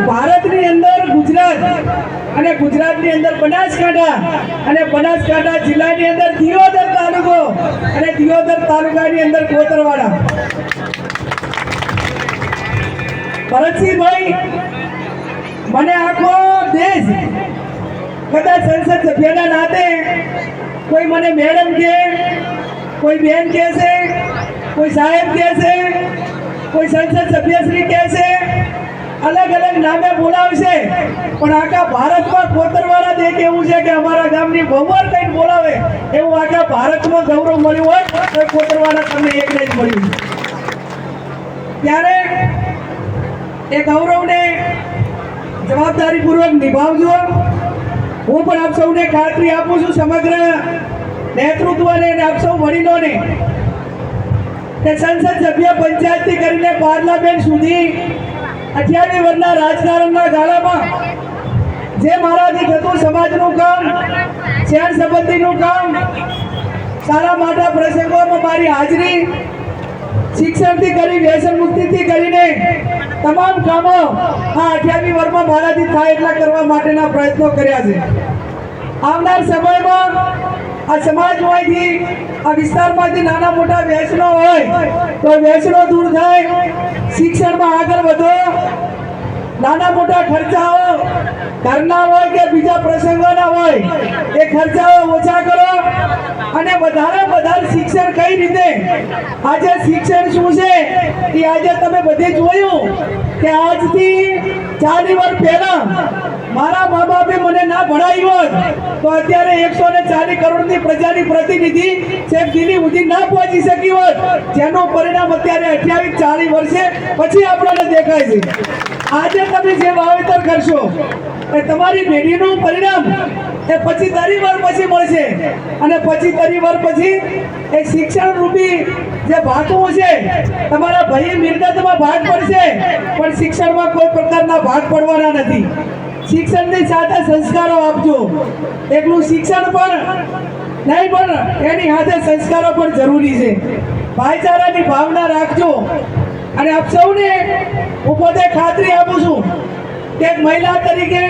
ભારતની અંદર ગુજરાત અને ગુજરાતની અંદર બનાસકાંઠા અને બનાસકાંઠા જિલ્લાની અંદર દિયોદર તાલુકો અને દિયોદર તાલુકાની અંદર કોતરવાડા. ભરતસિંહભાઈ, મને આખો દેશ કદાચ સંસદ સભ્યના નાતે કોઈ મને મેડમ કહે, કોઈ બેન કહે છે, કોઈ સાહેબ કહે છે, કોઈ સંસદ સભ્યશ્રી કહે છે, અલગ અલગ નામે બોલાવશે, પણ આખા ભારતમાં કોતરવાડા દે કેવું છે કે અમારા ગામની બહુવાર કઈ બોલાવે એવું આખા ભારતમાં ગૌરવ મળ્યું હોય તો કોતરવાડા તમને એકને જ મળ્યું. ત્યારે એ ગૌરવને જવાબદારીપૂર્વક નિભાવજો. હું પણ આપ સૌને ખાતરી આપું છું, સમગ્ર નેતૃત્વને અને આપ સૌ વડીલોને, કે સંસદ સભ્ય પંચાયતથી કરીને પાર્લામેન્ટ સુધી 28 વર્ષના રાજકારણના ગાળામાં જે મારાથી થતું સમાજનું કામ, શહેર સંબંધીનું કામ, સારા માટા પ્રસંગોમાં મારી હાજરી, શિક્ષણથી કરી વ્યસન મુક્તિથી કરીને તમામ કામો આ 28 વર્ષમાં મારાથી થાય એટલા કરવા માટેના પ્રયત્નો કર્યા છે. આવનાર સમયમાં આ સમાજમાંથી, આ વિસ્તારમાંથી નાના મોટા વ્યસનો હોય તો વ્યસનો દૂર થાય, શિક્ષણમાં આગળ વધો, નાના મોટા ખર્ચાઓ ઘરના હોય કે બીજા પ્રસંગોના હોય એ ખર્ચાઓ ઓછા કરો અને વધારે શિક્ષણ કઈ રીતે, આજે શિક્ષણ શું છે એ આજે તમે બધે જોયું કે આજથી 40 વર્ષ પહેલા મારા મા બાપે મને ના ભણાવ્યું હોત તો અત્યારે 140 કરોડની પ્રજાની પ્રતિનિધિ છેક દિલ્હી સુધી ના પહોંચી શકી હોત, જેનું પરિણામ અત્યારે 28-40 વર્ષે પછી આપણને દેખાય છે. આજે તમે જે વાવેતર કરશો એ તમારી પેઢીનું પરિણામ એ 25-30 વર્ષ પછી મળશે અને 25-30 વર્ષ પછી એ શિક્ષણ રૂપી જે ભાગવું છે તમારા ભાઈ મિલકતમાં ભાગ પડશે, પણ શિક્ષણમાં કોઈ પ્રકારના ભાગ પડવાના નથી. શિક્ષણની સાથે સંસ્કારો આપજો. એકલું શિક્ષણ પણ નહીં, પણ એની સાથે સંસ્કારો પણ જરૂરી છે. ભાઈચારાની ભાવના રાખજો. અને આપ સૌને હું પોતે ખાતરી આપું છું કે એક મહિલા તરીકે